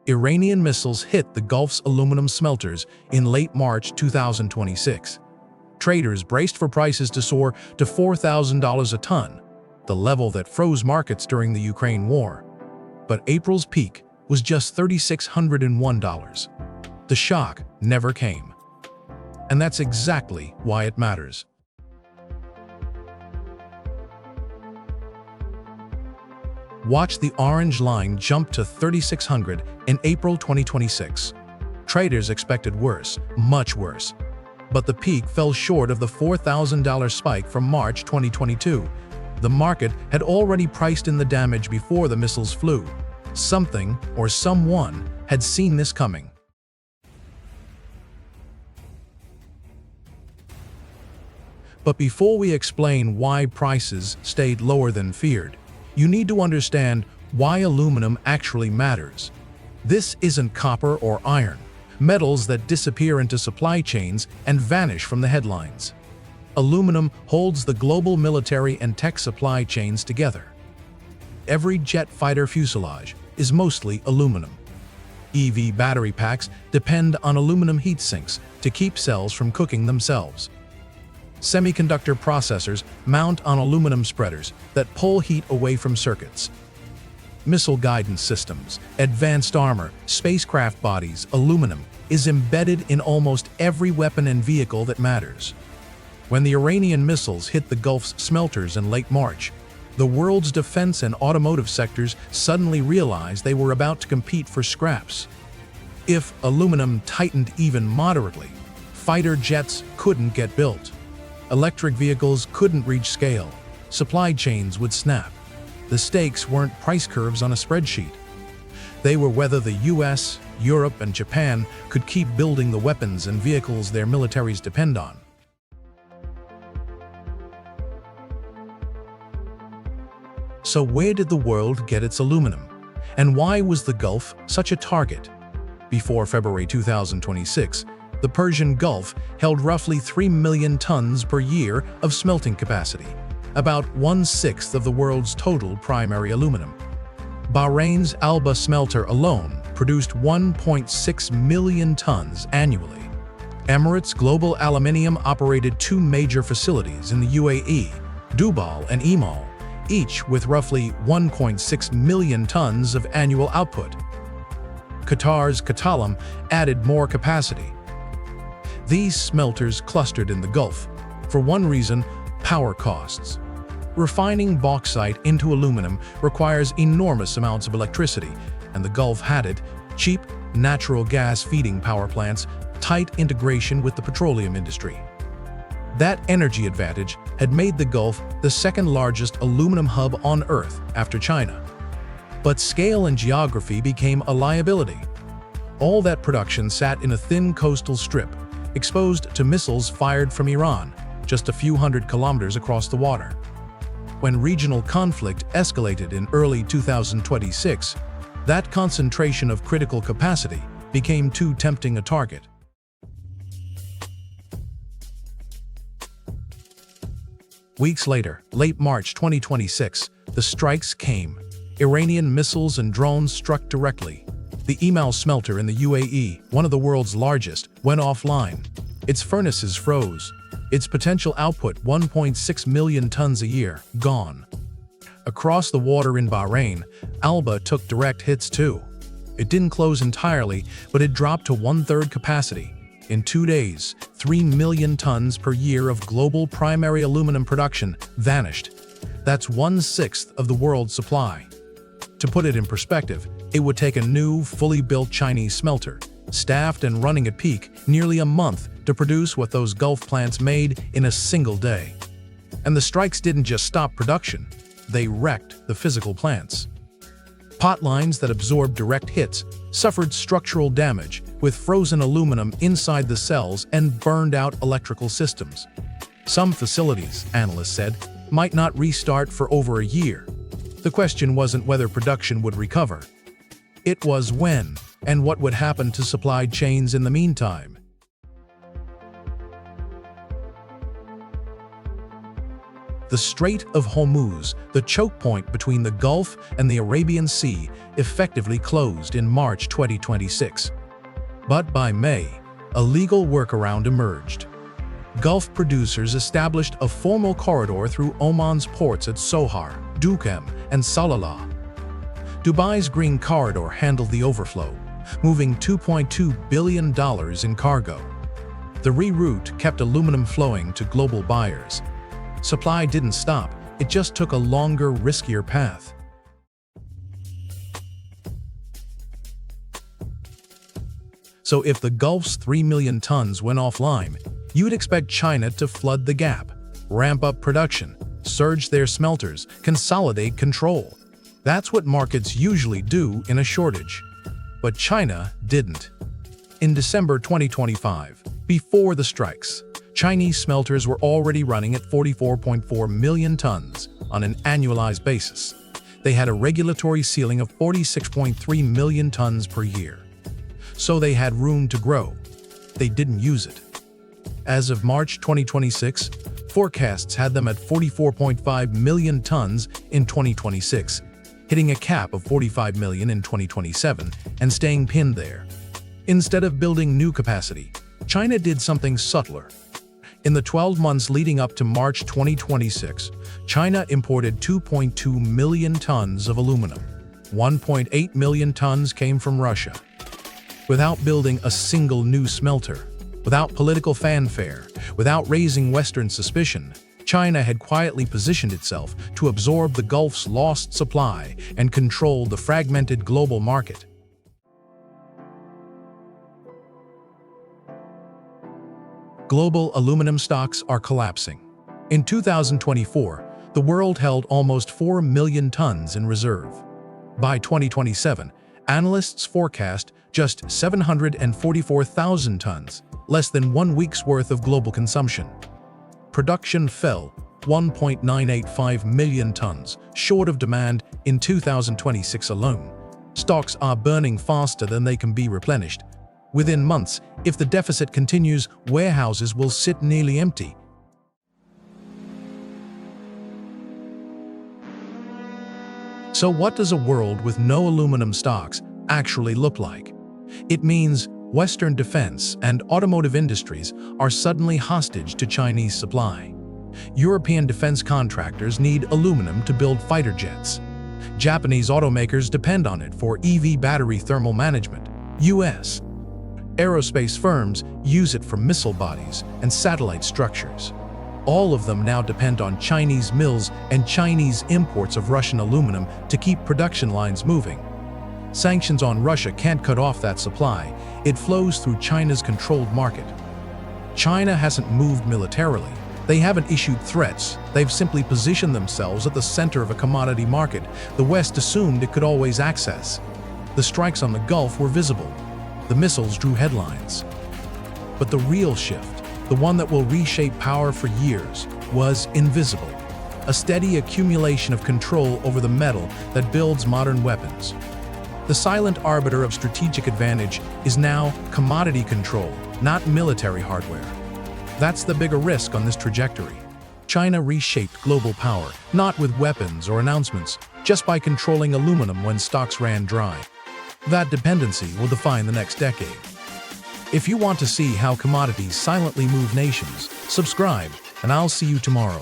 Iranian missiles hit the Gulf's aluminum smelters in late March 2026. Traders braced for prices to soar to $4,000 a ton, the level that froze markets during the Ukraine war. But April's peak was just $3,601. The shock never came. And that's exactly why it matters. Watch the orange line jump to $3,600 in April 2026. Traders expected worse, much worse. But the peak fell short of the $4,000 spike from March 2022. The market had already priced in the damage before the missiles flew. Something or someone had seen this coming. But before we explain why prices stayed lower than feared, you need to understand why aluminum actually matters. This isn't copper or iron, metals that disappear into supply chains and vanish from the headlines. Aluminum holds the global military and tech supply chains together. Every jet fighter fuselage is mostly aluminum. EV battery packs depend on aluminum heat sinks to keep cells from cooking themselves. Semiconductor processors mount on aluminum spreaders that pull heat away from circuits. Missile guidance systems, advanced armor, spacecraft bodies, aluminum is embedded in almost every weapon and vehicle that matters. When the Iranian missiles hit the Gulf's smelters in late March, the world's defense and automotive sectors suddenly realized they were about to compete for scraps. If aluminum tightened even moderately, fighter jets couldn't get built. Electric vehicles couldn't reach scale. Supply chains would snap. The stakes weren't price curves on a spreadsheet. They were whether the US, Europe, and Japan could keep building the weapons and vehicles their militaries depend on. So where did the world get its aluminum? And why was the Gulf such a target? Before February 2026, the Persian Gulf held roughly 3 million tons per year of smelting capacity, about 1/6 of the world's total primary aluminum. Bahrain's Alba smelter alone produced 1.6 million tons annually. Emirates Global Aluminium operated 2 major facilities in the UAE, Dubai and Imal, each with roughly 1.6 million tons of annual output. Qatar's Qatalum added more capacity. These smelters clustered in the Gulf. For one reason, power costs. Refining bauxite into aluminum requires enormous amounts of electricity, and the Gulf had it: cheap, natural gas feeding power plants, tight integration with the petroleum industry. That energy advantage had made the Gulf the second largest aluminum hub on Earth after China. But scale and geography became a liability. All that production sat in a thin coastal strip, exposed to missiles fired from Iran, just a few hundred kilometers across the water. When regional conflict escalated in early 2026, that concentration of critical capacity became too tempting a target. Weeks later, late March 2026, the strikes came. Iranian missiles and drones struck directly. The Imal smelter in the UAE, one of the world's largest, went offline. Its furnaces froze. Its potential output, 1.6 million tons a year, gone. Across the water in Bahrain, Alba took direct hits too. It didn't close entirely, but it dropped to 1/3 capacity. In 2 days, 3 million tons per year of global primary aluminum production vanished. That's 1/6 of the world's supply. To put it in perspective, it would take a new, fully built Chinese smelter, staffed and running at peak, nearly a month to produce what those Gulf plants made in a single day. And the strikes didn't just stop production, they wrecked the physical plants. Pot lines that absorbed direct hits suffered structural damage, with frozen aluminum inside the cells and burned out electrical systems. Some facilities, analysts said, might not restart for over a year. The question wasn't whether production would recover. It was when, and what would happen to supply chains in the meantime. The Strait of Hormuz, the choke point between the Gulf and the Arabian Sea, effectively closed in March 2026. But by May, a legal workaround emerged. Gulf producers established a formal corridor through Oman's ports at Sohar, Duqm, and Salalah. Dubai's Green Corridor handled the overflow, moving $2.2 billion in cargo. The reroute kept aluminum flowing to global buyers. Supply didn't stop, it just took a longer, riskier path. So if the Gulf's 3 million tons went offline, you'd expect China to flood the gap, ramp up production, surge their smelters, consolidate control. That's what markets usually do in a shortage. But China didn't. In December 2025, before the strikes, Chinese smelters were already running at 44.4 million tons on an annualized basis. They had a regulatory ceiling of 46.3 million tons per year. So they had room to grow. They didn't use it. As of March 2026, forecasts had them at 44.5 million tons in 2026, hitting a cap of 45 million in 2027 and staying pinned there. Instead of building new capacity, China did something subtler. In the 12 months leading up to March 2026, China imported 2.2 million tons of aluminum. 1.8 million tons came from Russia. Without building a single new smelter, without political fanfare, without raising Western suspicion, China had quietly positioned itself to absorb the Gulf's lost supply and control the fragmented global market. Global aluminum stocks are collapsing. In 2024, the world held almost 4 million tons in reserve. By 2027, analysts forecast just 744,000 tons, less than 1 week's worth of global consumption. Production fell 1.985 million tons, short of demand in 2026 alone. Stocks are burning faster than they can be replenished. Within months, if the deficit continues, warehouses will sit nearly empty. So what does a world with no aluminum stocks actually look like? It means Western defense and automotive industries are suddenly hostage to Chinese supply. European defense contractors need aluminum to build fighter jets. Japanese automakers depend on it for EV battery thermal management. US aerospace firms use it for missile bodies and satellite structures. All of them now depend on Chinese mills and Chinese imports of Russian aluminum to keep production lines moving. Sanctions on Russia can't cut off that supply. It flows through China's controlled market. China hasn't moved militarily. They haven't issued threats. They've simply positioned themselves at the center of a commodity market the West assumed it could always access. The strikes on the Gulf were visible. The missiles drew headlines. But the real shift, the one that will reshape power for years, was invisible. A steady accumulation of control over the metal that builds modern weapons. The silent arbiter of strategic advantage is now commodity control, not military hardware. That's the bigger risk on this trajectory. China reshaped global power, not with weapons or announcements, just by controlling aluminum when stocks ran dry. That dependency will define the next decade. If you want to see how commodities silently move nations, subscribe, and I'll see you tomorrow.